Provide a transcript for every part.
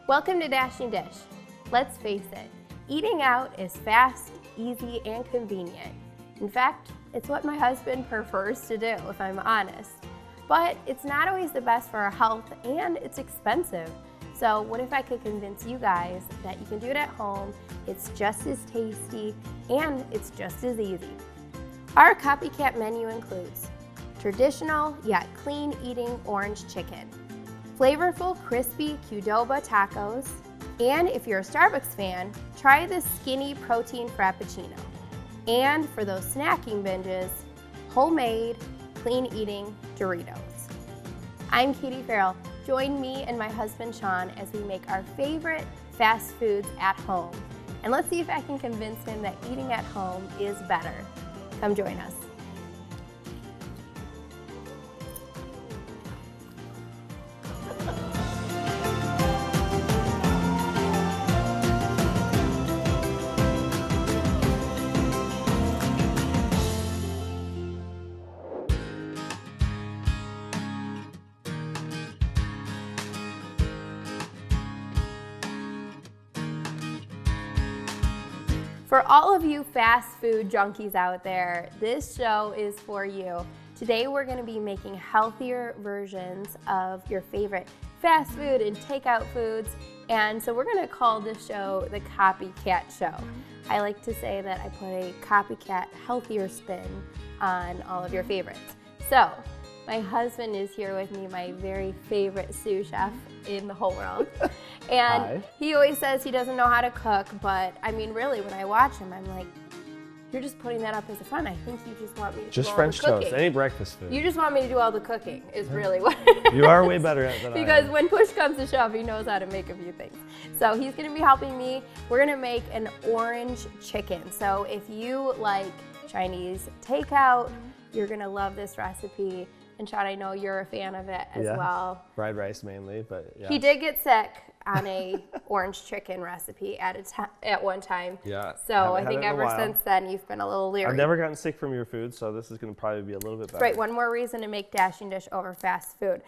Welcome to Dashing Dish. Let's face it, eating out is fast, easy, and convenient. In fact, it's what my husband prefers to do, if I'm honest. But it's not always the best for our health, and it's expensive. So what if I could convince you guys that you can do it at home, it's just as tasty, and it's just as easy. Our Copycat menu includes traditional yet clean eating orange chicken, flavorful crispy Qdoba tacos, and if you're a Starbucks fan, try the Skinny Protein Frappuccino. And for those snacking binges, homemade, clean eating Doritos. I'm Katie Farrell. Join me and my husband Sean as we make our favorite fast foods at home. And let's see if I can convince him that eating at home is better. Come join us. For all of you fast food junkies out there, this show is for you. Today we're going to be making healthier versions of your favorite fast food and takeout foods, and so we're going to call this show the Copycat Show. I like to say that I put a copycat healthier spin on all of your favorites. So my husband is here with me, my very favorite sous chef in the whole world. And Hi. He always says he doesn't know how to cook, but I mean, really, when I watch him, I'm like, you're just putting that up as a fun. I think you just want me to Just do all French the cooking. toast, any breakfast food. You just want me to do all the cooking is really what You are way better at that. because when push comes to shove, he knows how to make a few things. So he's gonna be helping me. We're gonna make an orange chicken. So if you like Chinese takeout, you're gonna love this recipe. And Sean, I know you're a fan of it as well. Fried rice mainly, but yeah. He did get sick on a orange chicken recipe at one time. Yeah. So I Haven't think had it in a ever while. since then you've been a little leery. I've never gotten sick from your food, so this is going to probably be a little bit better. Right, one more reason to make Dashing Dish over fast food.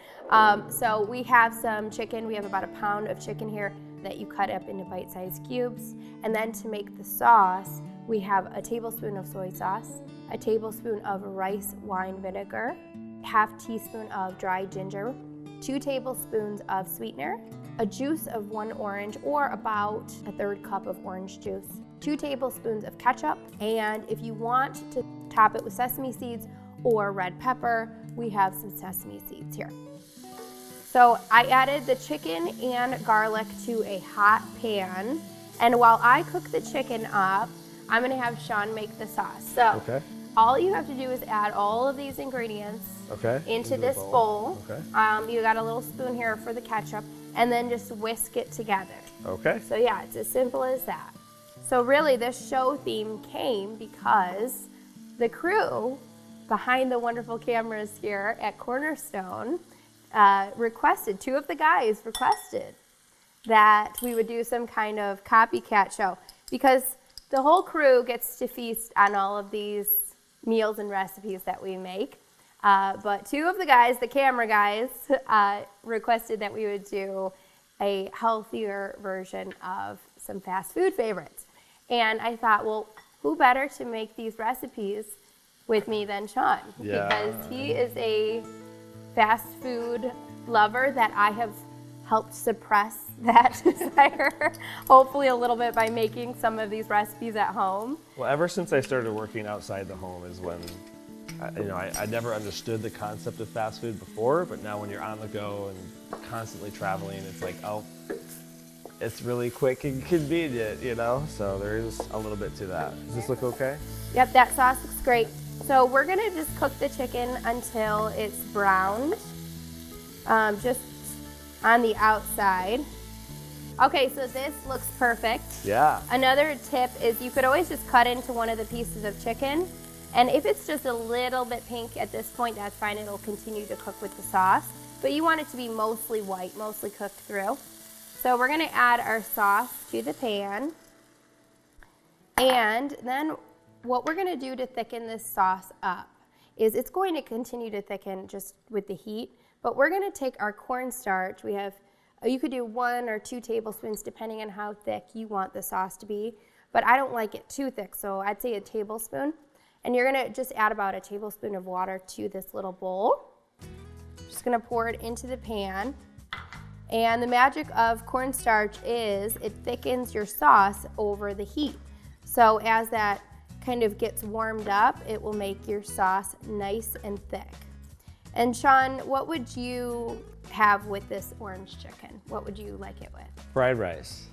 So we have some chicken. We have about a pound of chicken here that you cut up into bite-sized cubes. And then to make the sauce, we have a tablespoon of soy sauce, a tablespoon of rice wine vinegar, half teaspoon of dried ginger, 2 tablespoons of sweetener, a juice of 1 orange or about a 1/3 cup of orange juice, 2 tablespoons of ketchup, and if you want to top it with sesame seeds or red pepper, we have some sesame seeds here. So I added the chicken and garlic to a hot pan, and while I cook the chicken up, I'm gonna have Sean make the sauce. So all you have to do is add all of these ingredients into this bowl. You got a little spoon here for the ketchup, and then just whisk it together. So yeah, it's as simple as that. So really this show theme came because the crew behind the wonderful cameras here at Cornerstone requested, 2 of the guys requested that we would do some kind of copycat show because the whole crew gets to feast on all of these meals and recipes that we make. But 2 of the guys, the camera guys, requested that we would do a healthier version of some fast food favorites. And I thought, well, who better to make these recipes with me than Sean? Because he is a fast food lover that I have helped suppress that desire, hopefully a little bit by making some of these recipes at home. Well, ever since I started working outside the home is when I never understood the concept of fast food before, but now when you're on the go and constantly traveling, it's like, oh, it's really quick and convenient, you know? So there is a little bit to that. Does this look okay? Yep, that sauce looks great. So we're gonna just cook the chicken until it's browned, just on the outside. Okay, so this looks perfect. Yeah. Another tip is you could always just cut into one of the pieces of chicken, and if it's just a little bit pink at this point, that's fine. It'll continue to cook with the sauce, but you want it to be mostly white, mostly cooked through. So we're gonna add our sauce to the pan, and then what we're gonna do to thicken this sauce up is it's going to continue to thicken just with the heat, but we're gonna take our cornstarch. We have You could do 1 or 2 tablespoons depending on how thick you want the sauce to be, but I don't like it too thick, so I'd say a tablespoon. And you're gonna just add about a tablespoon of water to this little bowl. Just gonna pour it into the pan. And the magic of cornstarch is it thickens your sauce over the heat. So as that kind of gets warmed up, it will make your sauce nice and thick. And Sean, what would you have with this orange chicken? What would you like it with? Fried rice.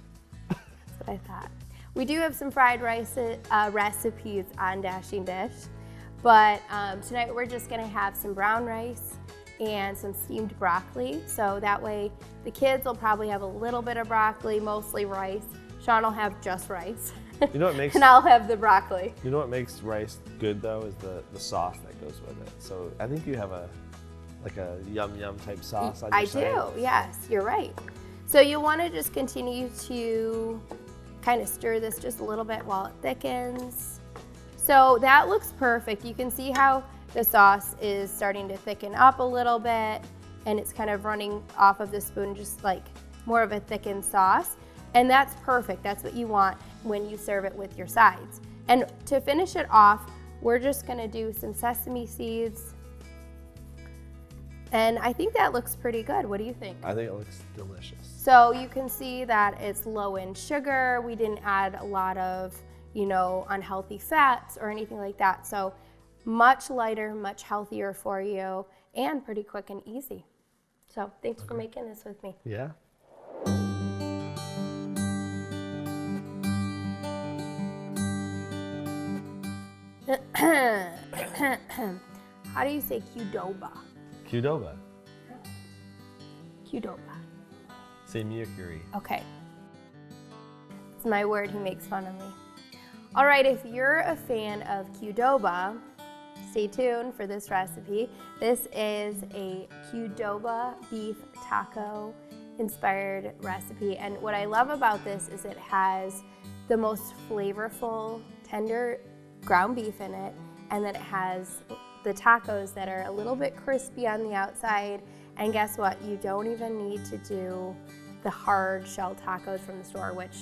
That's what I thought. We do have some fried rice recipes on Dashing Dish, but tonight we're just gonna have some brown rice and some steamed broccoli. So that way the kids will probably have a little bit of broccoli, mostly rice. Sean will have just rice. You know what makes and I'll have the broccoli. You know what makes rice good though is the sauce that goes with it. So I think you have a yum yum type sauce on your side. I do, yes, you're right. So you'll want to just continue to kind of stir this just a little bit while it thickens. So that looks perfect. You can see how the sauce is starting to thicken up a little bit and it's kind of running off of the spoon, just like more of a thickened sauce. And that's perfect. That's what you want when you serve it with your sides. And to finish it off, we're just gonna do some sesame seeds. And I think that looks pretty good. What do you think? I think it looks delicious. So you can see that it's low in sugar. We didn't add a lot of, unhealthy fats or anything like that. So much lighter, much healthier for you, and pretty quick and easy. So thanks for making this with me. Yeah. How do you say Qdoba? Qdoba. Qdoba. Say Mercury. Okay. It's my word, he makes fun of me. All right, if you're a fan of Qdoba, stay tuned for this recipe. This is a Qdoba beef taco inspired recipe. And what I love about this is it has the most flavorful, tender ground beef in it. And then it has the tacos that are a little bit crispy on the outside. And guess what? You don't even need to do the hard shell tacos from the store, which,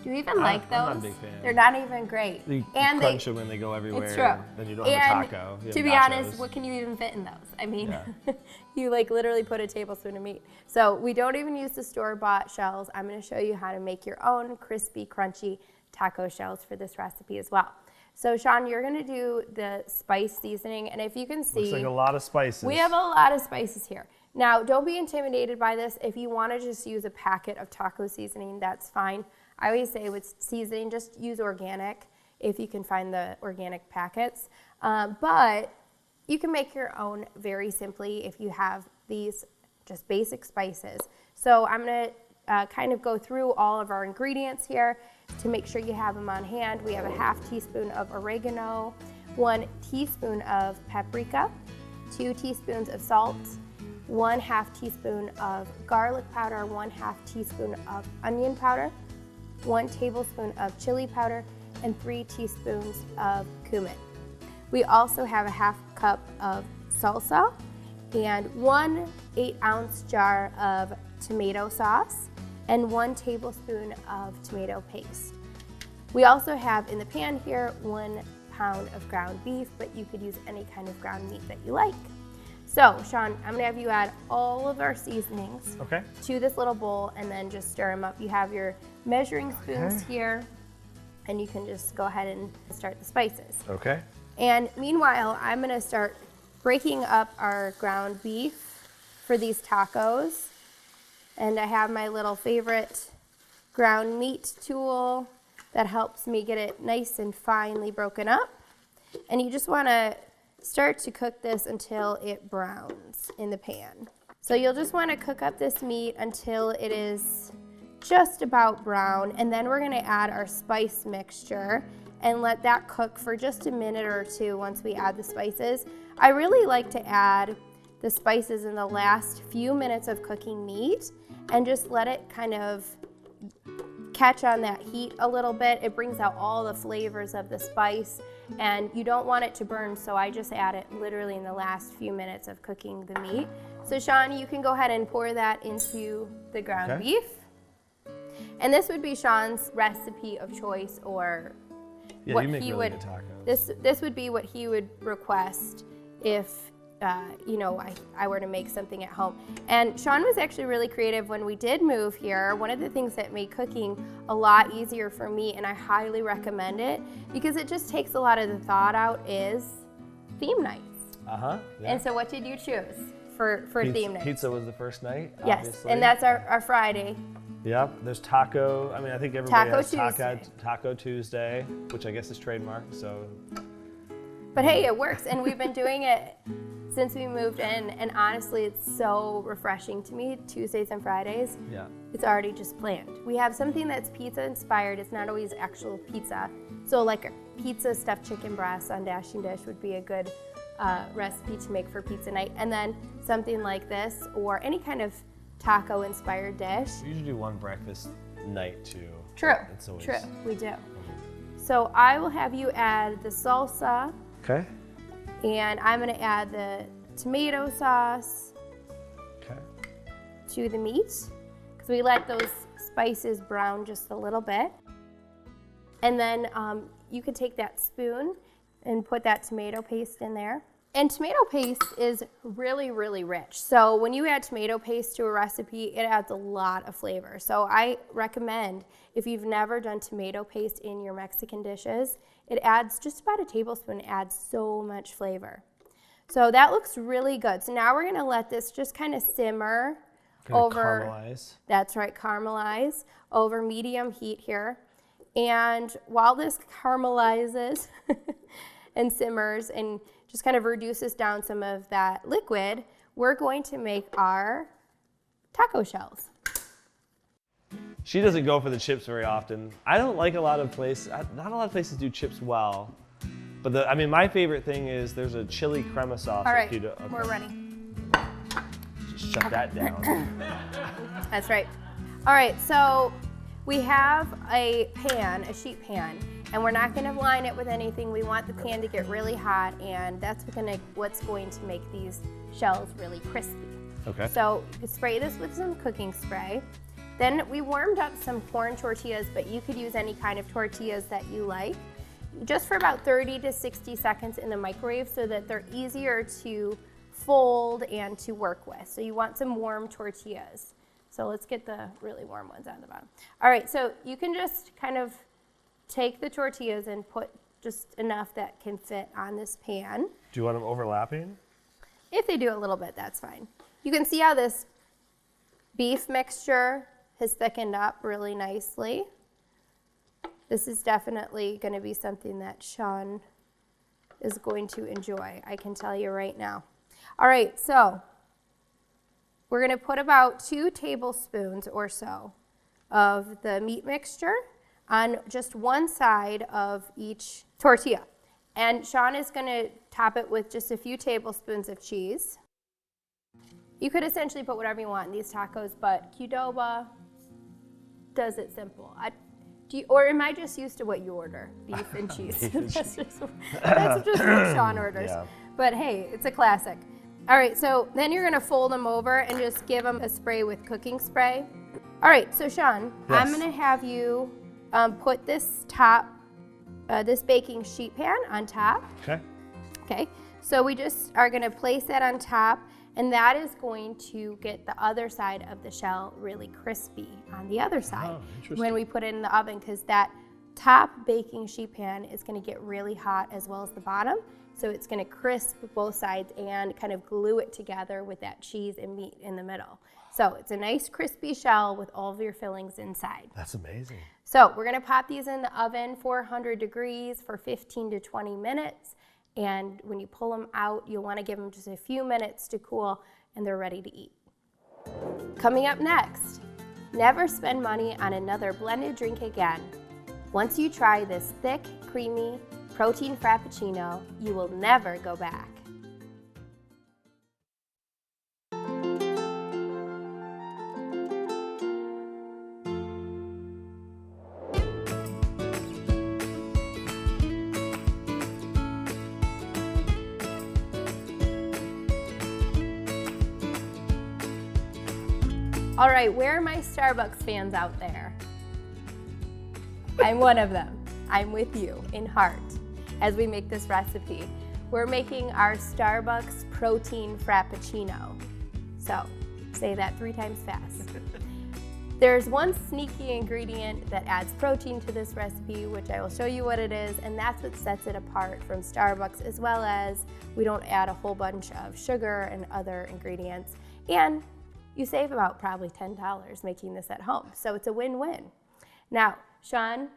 do you even like those? I'm not a big fan. They're not even great. You and crunch them and they go everywhere. It's true. Then you don't have a taco. To be honest, what can you even fit in those? I mean, yeah. You literally put a tablespoon of meat. So we don't even use the store-bought shells. I'm gonna show you how to make your own crispy, crunchy taco shells for this recipe as well. So Sean, you're gonna do the spice seasoning, and if you can see, looks like a lot of spices. We have a lot of spices here. Now, don't be intimidated by this. If you wanna just use a packet of taco seasoning, that's fine. I always say with seasoning, just use organic if you can find the organic packets. But you can make your own very simply if you have these just basic spices. So I'm gonna kind of go through all of our ingredients here to make sure you have them on hand. We have a ½ teaspoon of oregano, 1 teaspoon of paprika, 2 teaspoons of salt, 1/2 teaspoon of garlic powder, 1/2 teaspoon of onion powder, 1 tablespoon of chili powder, and 3 teaspoons of cumin. We also have a ½ cup of salsa and 1 8-ounce jar of tomato sauce and 1 tablespoon of tomato paste. We also have in the pan here 1 pound of ground beef, but you could use any kind of ground meat that you like. So, Sean, I'm gonna have you add all of our seasonings to this little bowl and then just stir them up. You have your measuring spoons here, and you can just go ahead and start the spices. Okay. And meanwhile, I'm gonna start breaking up our ground beef for these tacos. And I have my little favorite ground meat tool that helps me get it nice and finely broken up. And you just wanna start to cook this until it browns in the pan. So you'll just wanna cook up this meat until it is just about brown, and then we're gonna add our spice mixture and let that cook for just a minute or two once we add the spices. I really like to add the spices in the last few minutes of cooking meat and just let it kind of catch on that heat a little bit. It brings out all the flavors of the spice, and you don't want it to burn, so I just add it literally in the last few minutes of cooking the meat. So Sean, you can go ahead and pour that into the ground Okay. beef. And this would be Sean's recipe of choice, or Yeah, what you make he really would. good tacos. This would be what he would request if you know, I were to make something at home. And Sean was actually really creative when we did move here. One of the things that made cooking a lot easier for me, and I highly recommend it because it just takes a lot of the thought out, is theme nights. Yeah. And so what did you choose for theme nights? Pizza was the first night, Yes, obviously. and that's our Friday. Yep, there's taco. I mean, I think everybody Taco has Tuesday. Taco Tuesday, which I guess is trademarked, so. But hey, it works, and we've been doing it since we moved in, and honestly, it's so refreshing to me, Tuesdays and Fridays. Yeah. It's already just planned. We have something that's pizza inspired. It's not always actual pizza. So like a pizza stuffed chicken breast on Dashing Dish would be a good recipe to make for pizza night. And then something like this, or any kind of taco inspired dish. We usually do one breakfast night too. True, It's always... true, we do. So I will have you add the salsa, Okay. and I'm gonna add the tomato sauce Okay. to the meat, because we let those spices brown just a little bit. And then you can take that spoon and put that tomato paste in there. And tomato paste is really, really rich. So when you add tomato paste to a recipe, it adds a lot of flavor. So I recommend, if you've never done tomato paste in your Mexican dishes, it adds just about a tablespoon, adds so much flavor. So that looks really good. So now we're gonna let this just kind of simmer over. Caramelize. That's right, caramelize over medium heat here. And while this caramelizes and simmers and just kind of reduces down some of that liquid, we're going to make our taco shells. She doesn't go for the chips very often. I don't like a lot of places, not a lot of places do chips well. But I mean, my favorite thing is there's a chili crema sauce. All right, at Qdoba. Okay. we're ready. Just shut that down. That's right. All right, so we have a pan, a sheet pan, and we're not gonna line it with anything. We want the pan to get really hot, and that's what's going to make these shells really crispy. Okay. So you can spray this with some cooking spray. Then we warmed up some corn tortillas, but you could use any kind of tortillas that you like, just for about 30 to 60 seconds in the microwave so that they're easier to fold and to work with. So you want some warm tortillas. So let's get the really warm ones on the bottom. All right, so you can just kind of take the tortillas and put just enough that can fit on this pan. Do you want them overlapping? If they do a little bit, that's fine. You can see how this beef mixture has thickened up really nicely. This is definitely going to be something that Sean is going to enjoy, I can tell you right now. All right, so we're going to put about 2 tablespoons or so of the meat mixture on just one side of each tortilla. And Sean is going to top it with just a few tablespoons of cheese. You could essentially put whatever you want in these tacos, but Qdoba does it simple. Or am I just used to what you order? Beef and cheese. That's just what Sean orders. Yeah. But hey, it's a classic. All right, so then you're gonna fold them over and just give them a spray with cooking spray. All right, so Sean, Yes. I'm gonna have you put this this baking sheet pan on top. Okay. Okay, so we just are gonna place that on top, and that is going to get the other side of the shell really crispy on the other side when we put it in the oven, because that top baking sheet pan is gonna get really hot as well as the bottom. So it's gonna crisp both sides and kind of glue it together with that cheese and meat in the middle. So it's a nice crispy shell with all of your fillings inside. That's amazing. So we're gonna pop these in the oven, 400 degrees for 15 to 20 minutes. And when you pull them out, you'll wanna give them just a few minutes to cool, and they're ready to eat. Coming up next, never spend money on another blended drink again. Once you try this thick, creamy protein frappuccino, you will never go back. All right, where are my Starbucks fans out there? I'm one of them. I'm with you in heart as we make this recipe. We're making our Starbucks Protein Frappuccino. So, say that 3 times fast. There's one sneaky ingredient that adds protein to this recipe, which I will show you what it is, and that's what sets it apart from Starbucks, as well as we don't add a whole bunch of sugar and other ingredients. And you save about probably $10 making this at home, so it's a win-win. Now, Sean,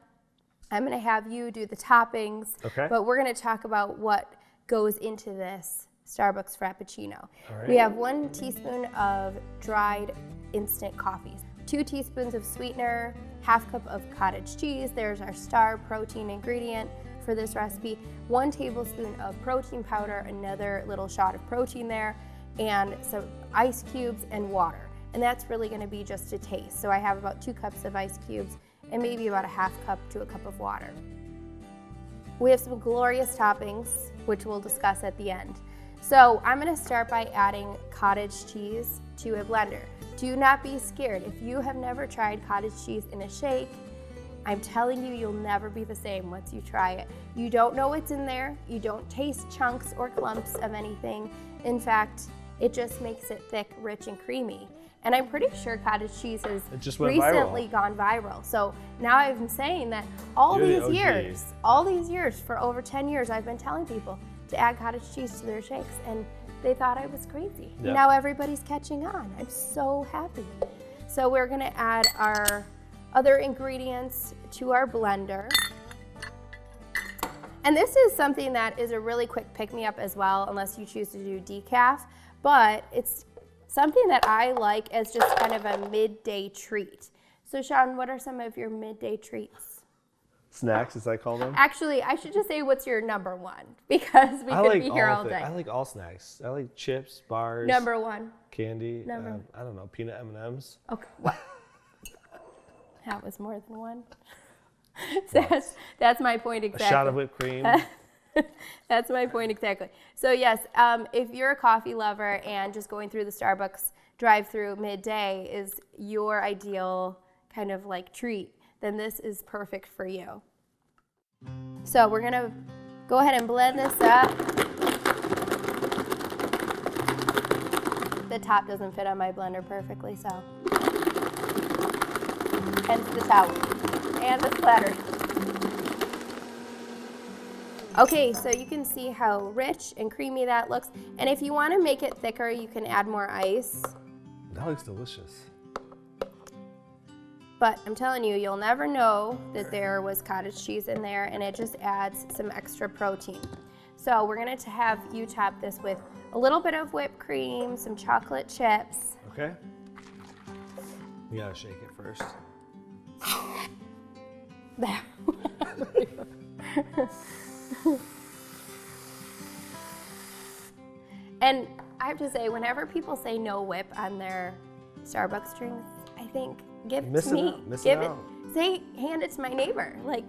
I'm gonna have you do the toppings, but we're gonna talk about what goes into this Starbucks Frappuccino. We have 1 teaspoon of dried instant coffees, 2 teaspoons of sweetener, 1/2 cup of cottage cheese. There's our star protein ingredient for this recipe. 1 tablespoon of protein powder, another little shot of protein there, and some ice cubes and water. And that's really gonna be just a taste. So I have about 2 cups of ice cubes and maybe about a 1/2 cup to a cup of water. We have some glorious toppings, which we'll discuss at the end. So I'm gonna start by adding cottage cheese to a blender. Do not be scared. If you have never tried cottage cheese in a shake, I'm telling you, you'll never be the same once you try it. You don't know what's in there. You don't taste chunks or clumps of anything. In fact, it just makes it thick, rich, and creamy. And I'm pretty sure cottage cheese has recently gone viral. So now I'm saying that all these years, for over 10 years, I've been telling people to add cottage cheese to their shakes, and they thought I was crazy. Yep. Now everybody's catching on. I'm so happy. So we're gonna add our other ingredients to our blender. And this is something that is a really quick pick-me-up as well, unless you choose to do decaf, but it's something that I like as just kind of a midday treat. So Sean, what are some of your midday treats? Snacks, as I call them. Actually, I should just say what's your number 1, because we could be here all day. I like all snacks. I like chips, bars. Number 1. Candy. I don't know, peanut M&Ms. Okay, what? That was more than 1. So that's my point exactly. A shot of whipped cream. That's my point exactly. So yes, if you're a coffee lover and just going through the Starbucks drive-through midday is your ideal kind of like treat, then this is perfect for you. So we're gonna go ahead and blend this up. The top doesn't fit on my blender perfectly, so hence the towel and the splatter. Okay, so you can see how rich and creamy that looks. And if you want to make it thicker, you can add more ice. That looks delicious. But I'm telling you, you'll never know that there was cottage cheese in there, and it just adds some extra protein. So we're going to have you top this with a little bit of whipped cream, some chocolate chips. Okay. You gotta shake it first. And I have to say, whenever people say no whip on their Starbucks drinks, I think, give it to me. Say, hand it to my neighbor. Like,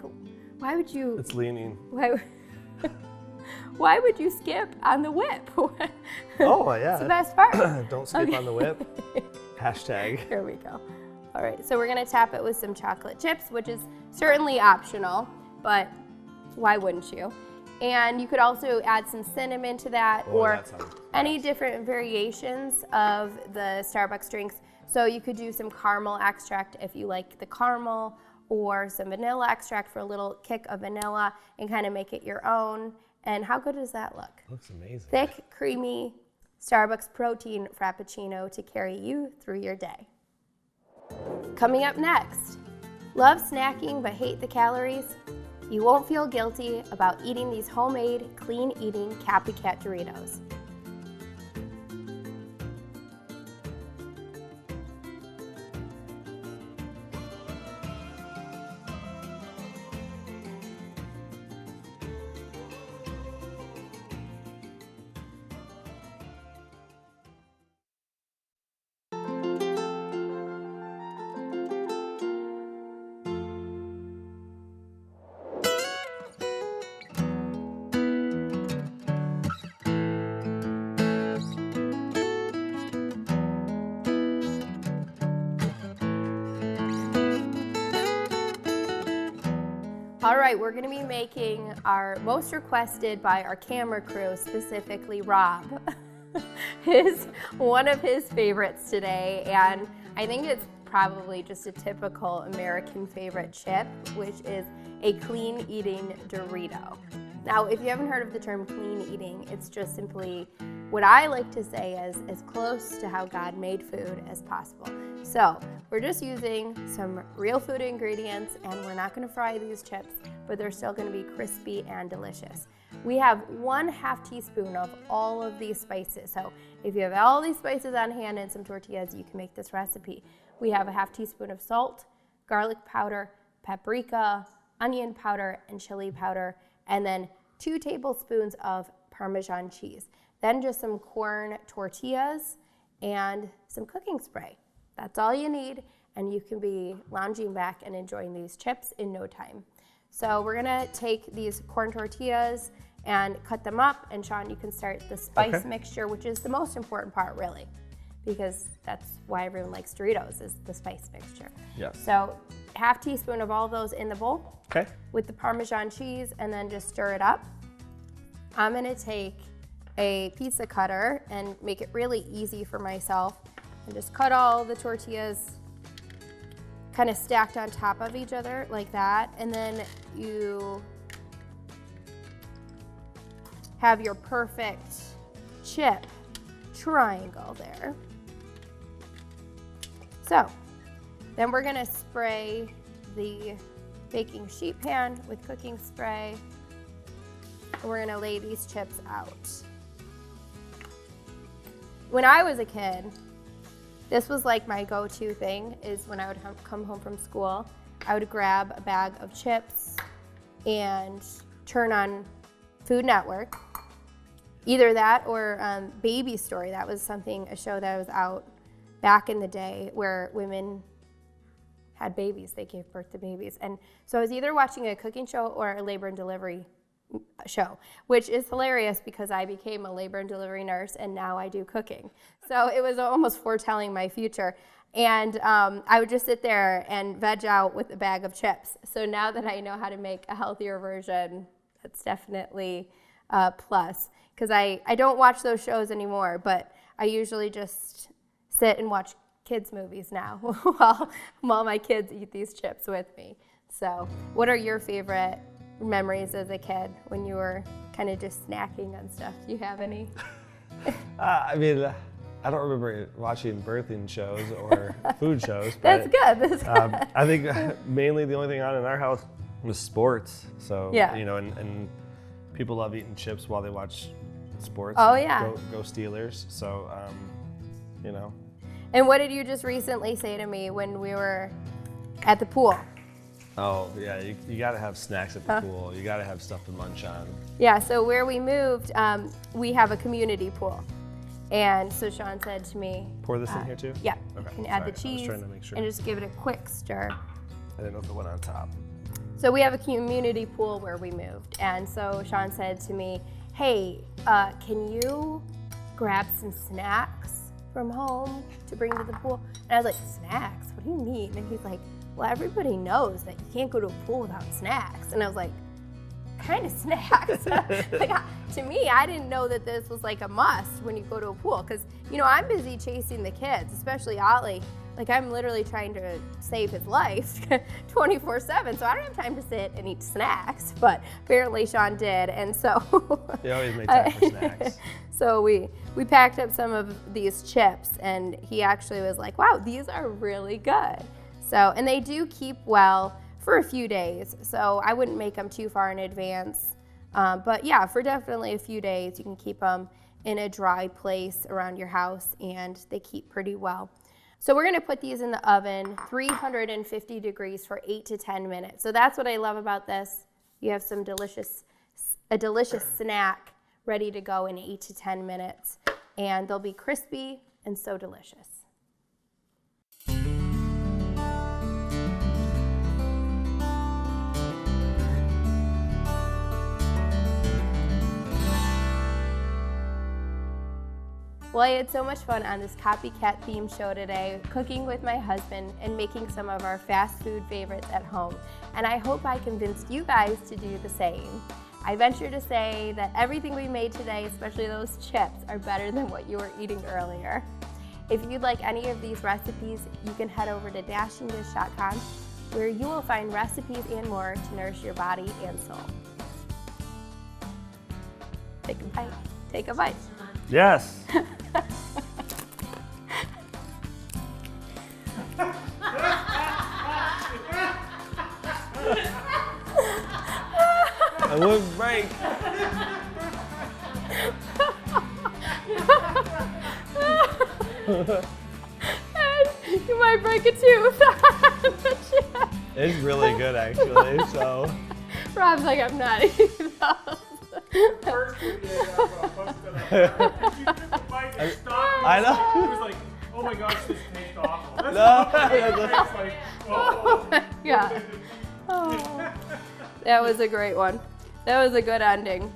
why would you? It's leaning. Why would you skip on the whip? Oh, yeah. It's the best part. Don't skip on the whip. Hashtag. Here we go. All right, so we're gonna tap it with some chocolate chips, which is certainly optional, but why wouldn't you? And you could also add some cinnamon to that, or any different variations of the Starbucks drinks. So you could do some caramel extract if you like the caramel, or some vanilla extract for a little kick of vanilla and kind of make it your own. And how good does that look? Looks amazing. Thick, creamy Starbucks protein frappuccino to carry you through your day. Coming up next, love snacking but hate the calories? You won't feel guilty about eating these homemade, clean-eating Copycat Doritos. All right, we're gonna be making our most requested by our camera crew, specifically Rob. One of his favorites today, and I think it's probably just a typical American favorite chip, which is a clean eating Dorito. Now, if you haven't heard of the term clean eating, it's just simply what I like to say is as close to how God made food as possible. So we're just using some real food ingredients, and we're not gonna fry these chips, but they're still gonna be crispy and delicious. We have 1/2 teaspoon of all of these spices. So if you have all these spices on hand and some tortillas, you can make this recipe. We have 1/2 teaspoon of salt, garlic powder, paprika, onion powder, and chili powder, and then 2 tablespoons of Parmesan cheese. Then just some corn tortillas and some cooking spray. That's all you need, and you can be lounging back and enjoying these chips in no time. So we're gonna take these corn tortillas and cut them up, and Sean, you can start the spice mixture, which is the most important part really, because that's why everyone likes Doritos, is the spice mixture. Yes. So 1/2 teaspoon of all those in the bowl with the Parmesan cheese, and then just stir it up. I'm gonna take a pizza cutter and make it really easy for myself and just cut all the tortillas kind of stacked on top of each other like that, and then you have your perfect chip triangle there. So then we're gonna spray the baking sheet pan with cooking spray, and we're gonna lay these chips out. When I was a kid, this was like my go-to thing, is when I would come home from school, I would grab a bag of chips and turn on Food Network. Either that or Baby Story. That was a show that was out back in the day where women had babies, they gave birth to babies. And so I was either watching a cooking show or a labor and delivery show, which is hilarious because I became a labor and delivery nurse and now I do cooking. So it was almost foretelling my future. And I would just sit there and veg out with a bag of chips. So now that I know how to make a healthier version, that's definitely a plus. Because I don't watch those shows anymore, but I usually just sit and watch kids' movies now while my kids eat these chips with me. So what are your favorite memories as a kid when you were kind of just snacking on stuff? Do you have any? I mean, I don't remember watching birthing shows or food shows. That's but, good. That's good. I think mainly the only thing on in our house was sports. So, you know, and people love eating chips while they watch sports. Oh, yeah. Go Steelers. So, you know. And what did you just recently say to me when we were at the pool? Oh, yeah, you got to have snacks at the pool. You got to have stuff to munch on. Yeah, so where we moved, we have a community pool. And so Sean said to me, pour this in here too? Yeah, Okay. you can add the cheese I was trying to make sure. and just give it a quick stir. I didn't know if it went on top. So we have a community pool where we moved. And so Sean said to me, hey, can you grab some snacks from home to bring to the pool? And I was like, snacks? What do you mean? And he's like, well, everybody knows that you can't go to a pool without snacks. And I was like, kind of snacks? Like, to me, I didn't know that this was like a must when you go to a pool. Because, you know, I'm busy chasing the kids, especially Ollie. Like, I'm literally trying to save his life 24/7. So I don't have time to sit and eat snacks. But apparently Sean did. And so You always make time for snacks. So we packed up some of these chips, and he actually was like, wow, these are really good. So, and they do keep well for a few days, so I wouldn't make them too far in advance. But yeah, for definitely a few days, you can keep them in a dry place around your house, and they keep pretty well. So we're gonna put these in the oven, 350 degrees for 8 to 10 minutes. So that's what I love about this. You have a delicious snack ready to go in 8 to 10 minutes, and they'll be crispy and so delicious. Well, I had so much fun on this Copycat theme show today, cooking with my husband and making some of our fast food favorites at home. And I hope I convinced you guys to do the same. I venture to say that everything we made today, especially those chips, are better than what you were eating earlier. If you'd like any of these recipes, you can head over to dashingdish.com, where you will find recipes and more to nourish your body and soul. Take a bite. Take a bite. Yes. I wouldn't break. You might break a tooth. It's really good, actually. So. Rob's like, I'm not eating those. First we did, I posted that. You took the bite and stopped. I know. He was like, oh my gosh, this tastes awful. That's No. like, oh my God. Oh, that was a great one. That was a good ending.